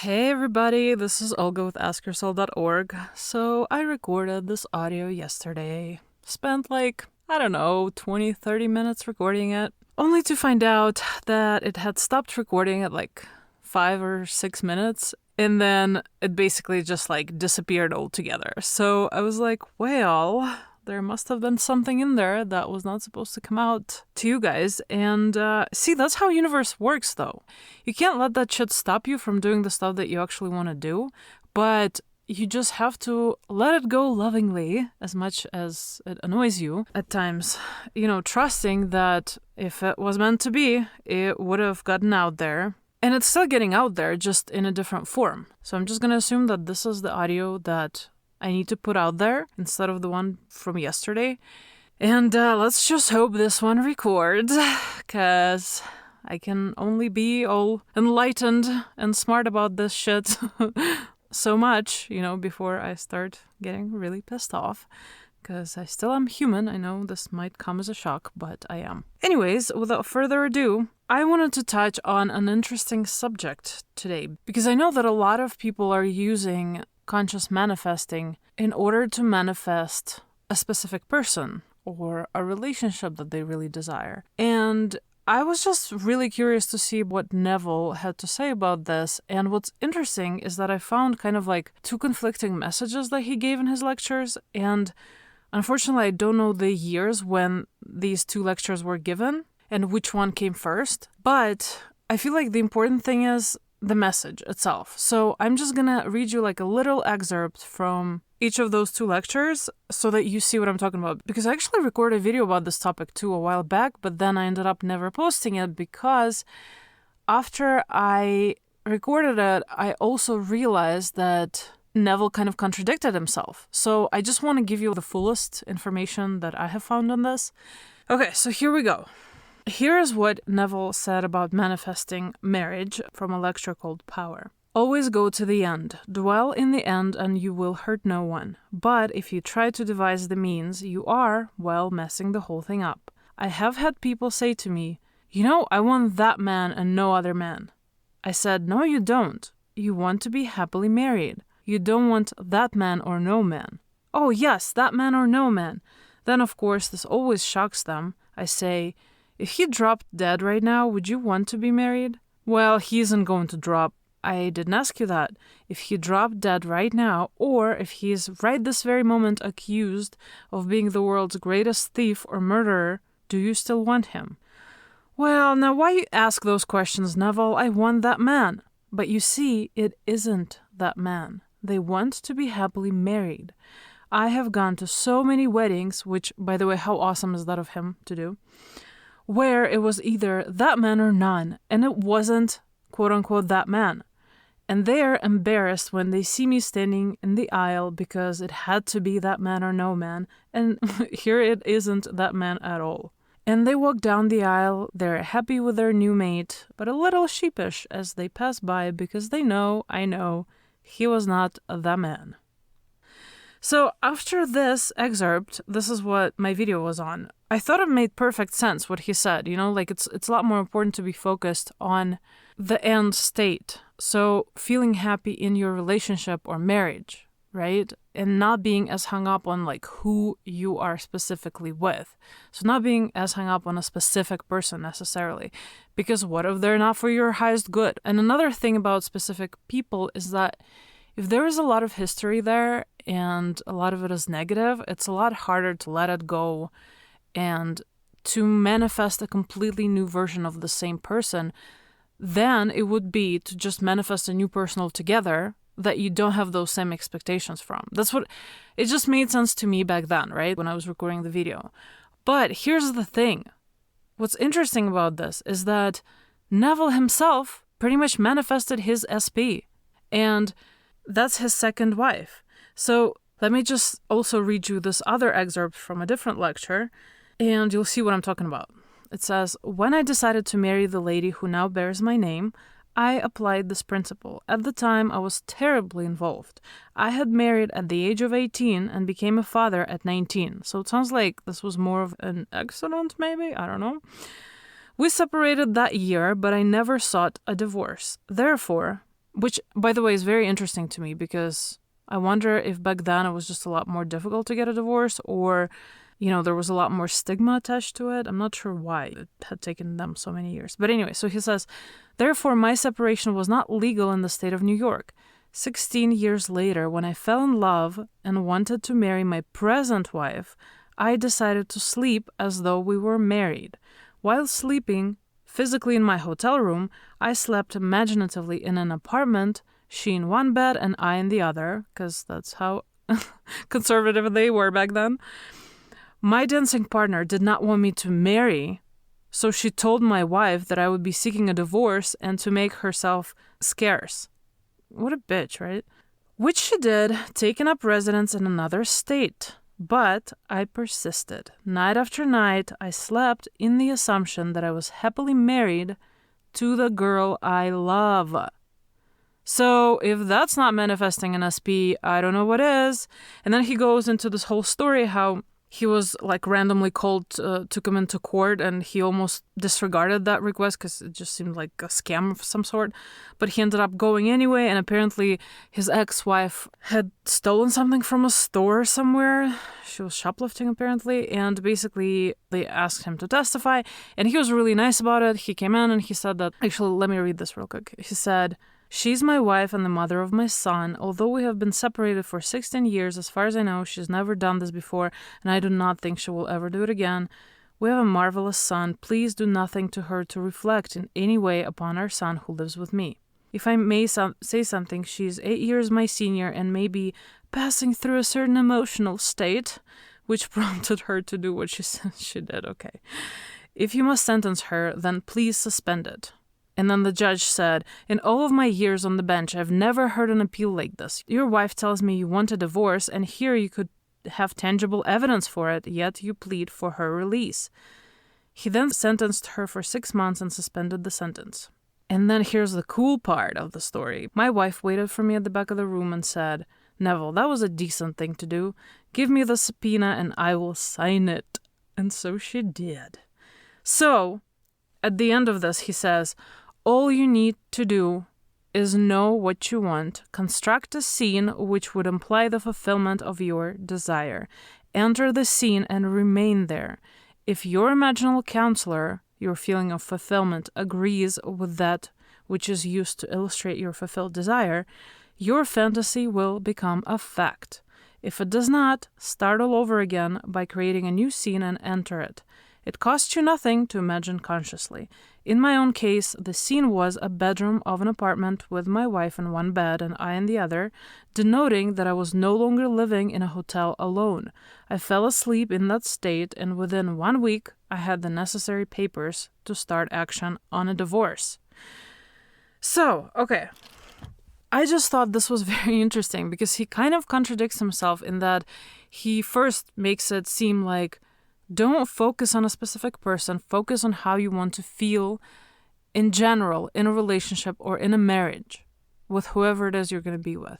Hey everybody, this is Olga with AskYourself.org. So I recorded this audio yesterday. Spent 20, 30 minutes recording it. Only to find out that it had stopped recording at 5 or 6 minutes. And then it basically just disappeared altogether. So I was like, well, there must have been something in there that was not supposed to come out to you guys. And see, that's how universe works, though. You can't let that shit stop you from doing the stuff that you actually want to do, but you just have to let it go lovingly, as much as it annoys you at times. Trusting that if it was meant to be, it would have gotten out there. And it's still getting out there, just in a different form. So I'm just going to assume that this is the audio that I need to put out there instead of the one from yesterday. And let's just hope this one records, because I can only be all enlightened and smart about this shit so much, before I start getting really pissed off. Because I still am human. I know this might come as a shock, but I am. Anyways, without further ado, I wanted to touch on an interesting subject today, because I know that a lot of people are using conscious manifesting in order to manifest a specific person or a relationship that they really desire. And I was just really curious to see what Neville had to say about this. And what's interesting is that I found kind of two conflicting messages that he gave in his lectures. And unfortunately, I don't know the years when these two lectures were given and which one came first. But I feel like the important thing is the message itself. So I'm just gonna read you a little excerpt from each of those two lectures so that you see what I'm talking about. Because I actually recorded a video about this topic too a while back, but then I ended up never posting it because after I recorded it, I also realized that Neville kind of contradicted himself. So I just want to give you the fullest information that I have found on this. Okay, so here we go. Here is what Neville said about manifesting marriage from a lecture called Power. Always go to the end. Dwell in the end and you will hurt no one. But if you try to devise the means, you are, messing the whole thing up. I have had people say to me, I want that man and no other man. I said, no, you don't. You want to be happily married. You don't want that man or no man. Oh, yes, that man or no man. Then, of course, this always shocks them. I say, if he dropped dead right now, would you want to be married? Well, he isn't going to drop. I didn't ask you that. If he dropped dead right now, or if he is right this very moment accused of being the world's greatest thief or murderer, do you still want him? Well, now why you ask those questions, Neville? I want that man. But you see, it isn't that man. They want to be happily married. I have gone to so many weddings, which, by the way, how awesome is that of him to do, where it was either that man or none, and it wasn't, quote-unquote, that man. And they're embarrassed when they see me standing in the aisle because it had to be that man or no man, and here it isn't that man at all. And they walk down the aisle, they're happy with their new mate, but a little sheepish as they pass by because they know, I know, he was not the man. So after this excerpt, this is what my video was on. I thought it made perfect sense what he said, it's a lot more important to be focused on the end state. So feeling happy in your relationship or marriage, right? And not being as hung up on who you are specifically with. So not being as hung up on a specific person necessarily, because what if they're not for your highest good? And another thing about specific people is that if there is a lot of history there and a lot of it is negative, it's a lot harder to let it go and to manifest a completely new version of the same person than it would be to just manifest a new person altogether that you don't have those same expectations from. That's what it just made sense to me back then, right? When I was recording the video. But here's the thing. What's interesting about this is that Neville himself pretty much manifested his SP. And that's his second wife. So let me just also read you this other excerpt from a different lecture, and you'll see what I'm talking about. It says, when I decided to marry the lady who now bears my name, I applied this principle. At the time, I was terribly involved. I had married at the age of 18 and became a father at 19. So it sounds like this was more of an accident, maybe? I don't know. We separated that year, but I never sought a divorce. Therefore, Which, by the way, is very interesting to me because I wonder if back then it was just a lot more difficult to get a divorce, or, there was a lot more stigma attached to it. I'm not sure why it had taken them so many years. But anyway, so he says, therefore, my separation was not legal in the state of New York. 16 years later, when I fell in love and wanted to marry my present wife, I decided to sleep as though we were married. While sleeping physically in my hotel room, I slept imaginatively in an apartment, she in one bed and I in the other, because that's how conservative they were back then. My dancing partner did not want me to marry, so she told my wife that I would be seeking a divorce and to make herself scarce. What a bitch, right? Which she did, taking up residence in another state. But I persisted. Night after night, I slept in the assumption that I was happily married to the girl I love. So if that's not manifesting an SP, I don't know what is. And then he goes into this whole story how he was randomly called to come into court, and he almost disregarded that request because it just seemed like a scam of some sort. But he ended up going anyway, and apparently his ex-wife had stolen something from a store somewhere. She was shoplifting apparently, and basically they asked him to testify, and he was really nice about it. He came in and he said that, actually, let me read this real quick. He said, "She's my wife and the mother of my son. Although we have been separated for 16 years, as far as I know, she's never done this before, and I do not think she will ever do it again. We have a marvelous son. Please do nothing to her to reflect in any way upon our son who lives with me. If I may say something, she is 8 years my senior and may be passing through a certain emotional state, which prompted her to do what she said she did. Okay. If you must sentence her, then please suspend it." And then the judge said, "In all of my years on the bench, I've never heard an appeal like this. Your wife tells me you want a divorce, and here you could have tangible evidence for it, yet you plead for her release." He then sentenced her for 6 months and suspended the sentence. And then here's the cool part of the story. My wife waited for me at the back of the room and said, "Neville, that was a decent thing to do. Give me the subpoena and I will sign it." And so she did. So, at the end of this, he says, all you need to do is know what you want, construct a scene which would imply the fulfillment of your desire. Enter the scene and remain there. If your imaginal counselor, your feeling of fulfillment, agrees with that which is used to illustrate your fulfilled desire, your fantasy will become a fact. If it does not, start all over again by creating a new scene and enter it. It costs you nothing to imagine consciously. In my own case, the scene was a bedroom of an apartment with my wife in one bed and I in the other, denoting that I was no longer living in a hotel alone. I fell asleep in that state, and within 1 week, I had the necessary papers to start action on a divorce. So, okay. I just thought this was very interesting because he kind of contradicts himself in that he first makes it seem like don't focus on a specific person, focus on how you want to feel in general in a relationship or in a marriage with whoever it is you're going to be with.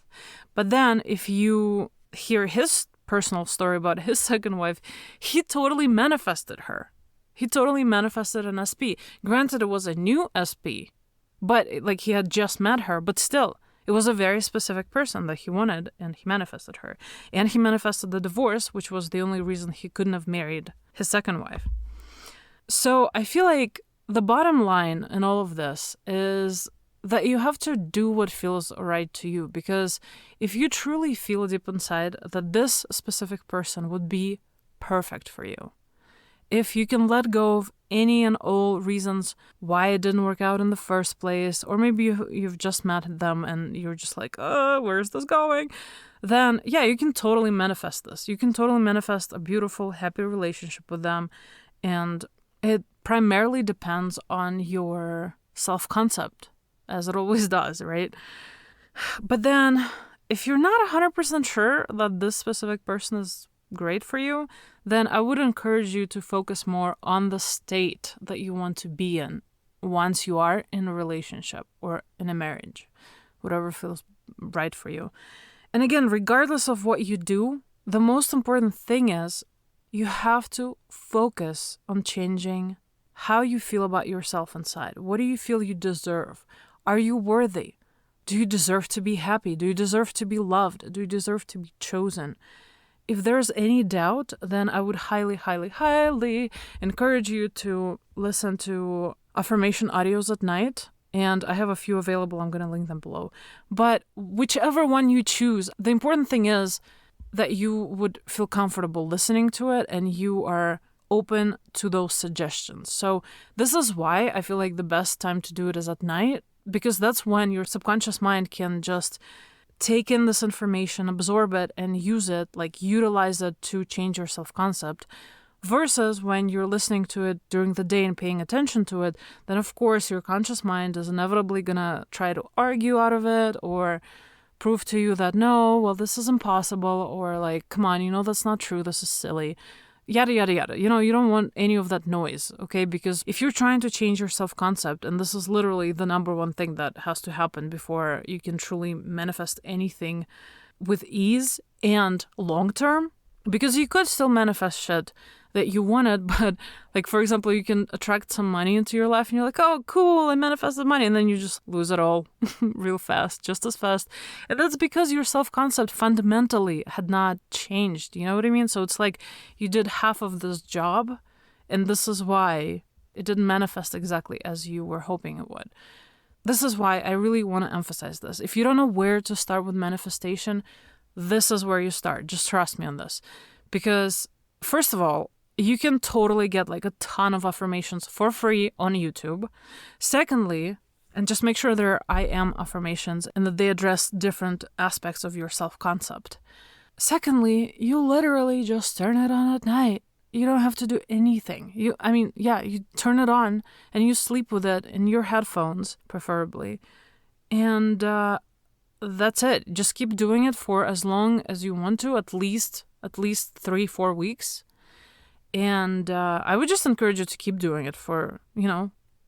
But then if you hear his personal story about his second wife, he totally manifested her. He totally manifested an SP. Granted, it was a new SP, but he had just met her, but still, it was a very specific person that he wanted, and he manifested her. And he manifested the divorce, which was the only reason he couldn't have married his second wife. So I feel like the bottom line in all of this is that you have to do what feels right to you, because if you truly feel deep inside that this specific person would be perfect for you, if you can let go of any and all reasons why it didn't work out in the first place, or maybe you've just met them and you're just like, where's this going? Then, yeah, you can totally manifest this. You can totally manifest a beautiful, happy relationship with them. And it primarily depends on your self-concept, as it always does, right? But then, if you're not 100% sure that this specific person is great for you, then I would encourage you to focus more on the state that you want to be in once you are in a relationship or in a marriage, whatever feels right for you. And again, regardless of what you do, the most important thing is you have to focus on changing how you feel about yourself inside. What do you feel you deserve? Are you worthy? Do you deserve to be happy? Do you deserve to be loved? Do you deserve to be chosen? If there's any doubt, then I would highly, highly, highly encourage you to listen to affirmation audios at night. And I have a few available. I'm going to link them below. But whichever one you choose, the important thing is that you would feel comfortable listening to it and you are open to those suggestions. So this is why I feel like the best time to do it is at night, because that's when your subconscious mind can just take in this information, absorb it, and use it, like utilize it to change your self-concept. Versus when you're listening to it during the day and paying attention to it, then of course your conscious mind is inevitably gonna try to argue out of it or prove to you that no, well, this is impossible, or like, come on, that's not true, this is silly. Yada, yada, yada. You don't want any of that noise, okay? Because if you're trying to change your self-concept, and this is literally the number one thing that has to happen before you can truly manifest anything with ease and long-term, because you could still manifest shit that you wanted, but like, for example, you can attract some money into your life and you're like, oh, cool, I manifested money. And then you just lose it all real fast, just as fast. And that's because your self-concept fundamentally had not changed. You know what I mean? So it's like you did half of this job, and this is why it didn't manifest exactly as you were hoping it would. This is why I really want to emphasize this. If you don't know where to start with manifestation, this is where you start. Just trust me on this. Because first of all, you can totally get like a ton of affirmations for free on YouTube. Secondly, and just make sure they're I am affirmations and that they address different aspects of your self-concept. Secondly, you literally just turn it on at night. You don't have to do anything. You turn it on and you sleep with it in your headphones, preferably. And that's it. Just keep doing it for as long as you want to, at least 3-4 weeks. And I would just encourage you to keep doing it for,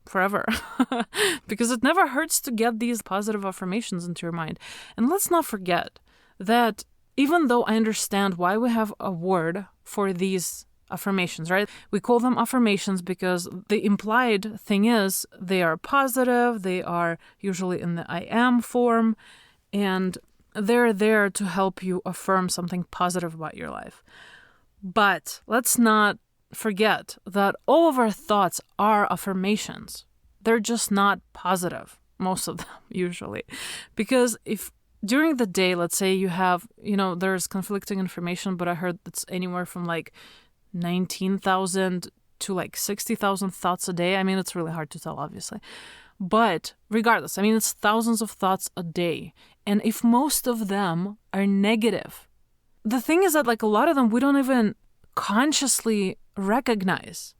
forever. Because it never hurts to get these positive affirmations into your mind. And let's not forget that even though I understand why we have a word for these affirmations, right? We call them affirmations because the implied thing is they are positive, they are usually in the I am form, and they're there to help you affirm something positive about your life. But let's not forget that all of our thoughts are affirmations. They're just not positive, most of them, usually. Because if during the day, let's say you have, there's conflicting information, but I heard it's anywhere from like 19,000 to like 60,000 thoughts a day. I mean, it's really hard to tell, obviously. But regardless, it's thousands of thoughts a day. And if most of them are negative, the thing is that like a lot of them we don't even consciously recognize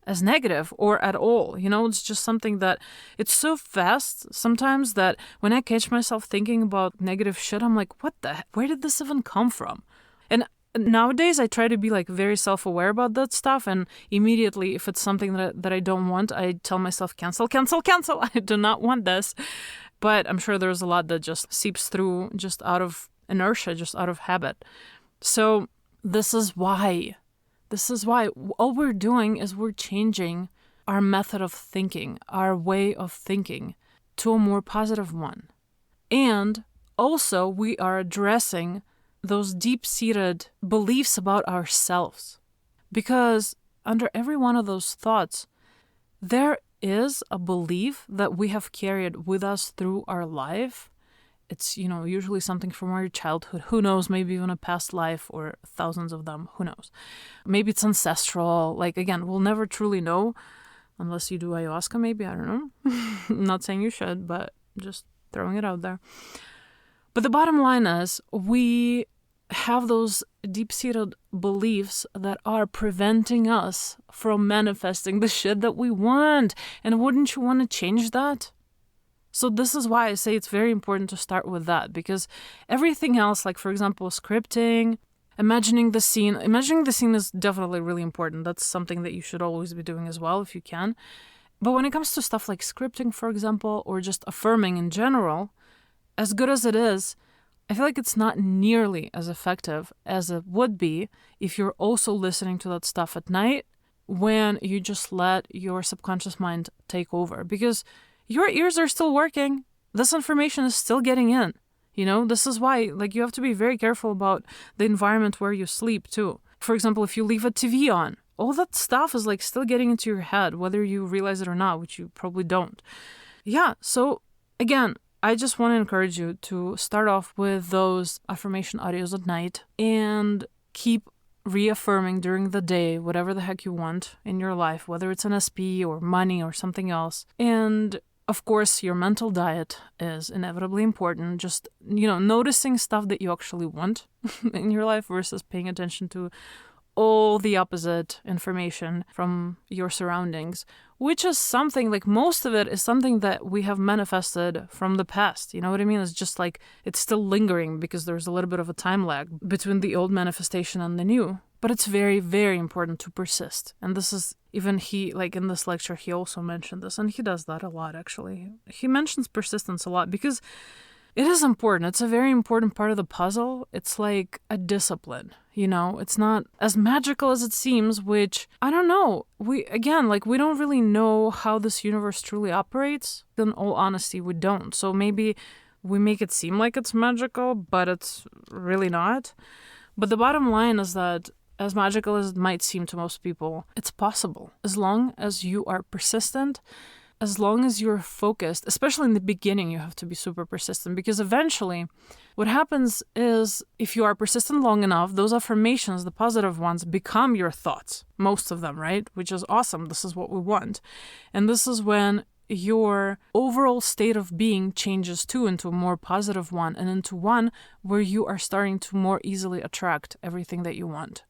as negative or at all. It's just something that it's so fast sometimes that when I catch myself thinking about negative shit, I'm like, what the heck? Where did this even come from? And nowadays I try to be like very self-aware about that stuff, and immediately if it's something that I don't want, I tell myself cancel. I do not want this. But I'm sure there's a lot that just seeps through just out of inertia, just out of habit. So this is why all we're doing is we're changing our method of thinking, our way of thinking to a more positive one. And also we are addressing those deep-seated beliefs about ourselves. Because under every one of those thoughts, there is a belief that we have carried with us through our life. It's, usually something from our childhood. Who knows, maybe even a past life or thousands of them. Who knows? Maybe it's ancestral. Like, again, we'll never truly know unless you do ayahuasca, maybe. I don't know. I'm not saying you should, but just throwing it out there. But the bottom line is we have those deep-seated beliefs that are preventing us from manifesting the shit that we want. And wouldn't you want to change that? So this is why I say it's very important to start with that, because everything else, like for example, scripting, imagining the scene is definitely really important. That's something that you should always be doing as well if you can. But when it comes to stuff like scripting, for example, or just affirming in general, as good as it is, I feel like it's not nearly as effective as it would be if you're also listening to that stuff at night when you just let your subconscious mind take over. Because your ears are still working. this information is still getting in. You know, this is why, like, you have to be very careful about the environment where you sleep too. For example, if you leave a TV on, all that stuff is like still getting into your head, whether you realize it or not, which you probably don't. Yeah, so again, I just want to encourage you to start off with those affirmation audios at night and keep reaffirming during the day whatever the heck you want in your life, whether it's an SP or money or something else. And of course, your mental diet is inevitably important. Just, noticing stuff that you actually want in your life versus paying attention to all the opposite information from your surroundings, which is something, like, most of it is something that we have manifested from the past. You know what I mean? It's just like it's still lingering because there's a little bit of a time lag between the old manifestation and the new. But it's very, very important to persist. And this is, even he, like in this lecture, he also mentioned this, and he does that a lot, actually. He mentions persistence a lot because it is important. It's a very important part of the puzzle. It's like a discipline, It's not as magical as it seems, which, I don't know. We don't really know how this universe truly operates. In all honesty, we don't. So maybe we make it seem like it's magical, but it's really not. But the bottom line is that, as magical as it might seem to most people, it's possible. As long as you are persistent, as long as you're focused, especially in the beginning, you have to be super persistent, because eventually what happens is, if you are persistent long enough, those affirmations, the positive ones, become your thoughts, most of them, right? Which is awesome. This is what we want. And this is when your overall state of being changes too into a more positive one, and into one where you are starting to more easily attract everything that you want.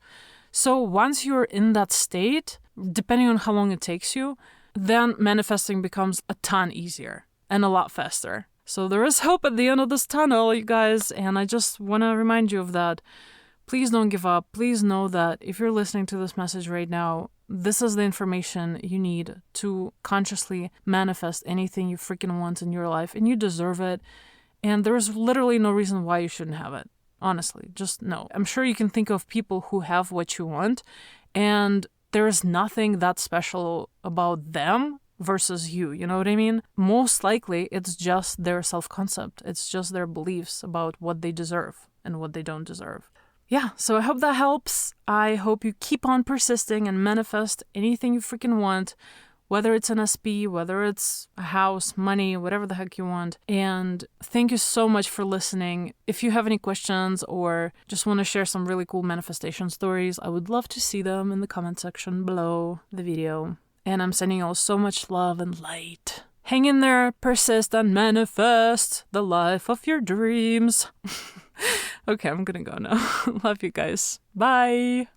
So once you're in that state, depending on how long it takes you, then manifesting becomes a ton easier and a lot faster. So there is hope at the end of this tunnel, you guys, and I just want to remind you of that. Please don't give up. Please know that if you're listening to this message right now, this is the information you need to consciously manifest anything you freaking want in your life, and you deserve it. And there's literally no reason why you shouldn't have it. Honestly, just no. I'm sure you can think of people who have what you want, and there is nothing that special about them versus you. You know what I mean? Most likely, it's just their self-concept. It's just their beliefs about what they deserve and what they don't deserve. Yeah, so I hope that helps. I hope you keep on persisting and manifest anything you freaking want, whether it's an SP, whether it's a house, money, whatever the heck you want. And thank you so much for listening. If you have any questions or just want to share some really cool manifestation stories, I would love to see them in the comment section below the video. And I'm sending you all so much love and light. Hang in there, persist, and manifest the life of your dreams. Okay, I'm gonna go now. Love you guys. Bye.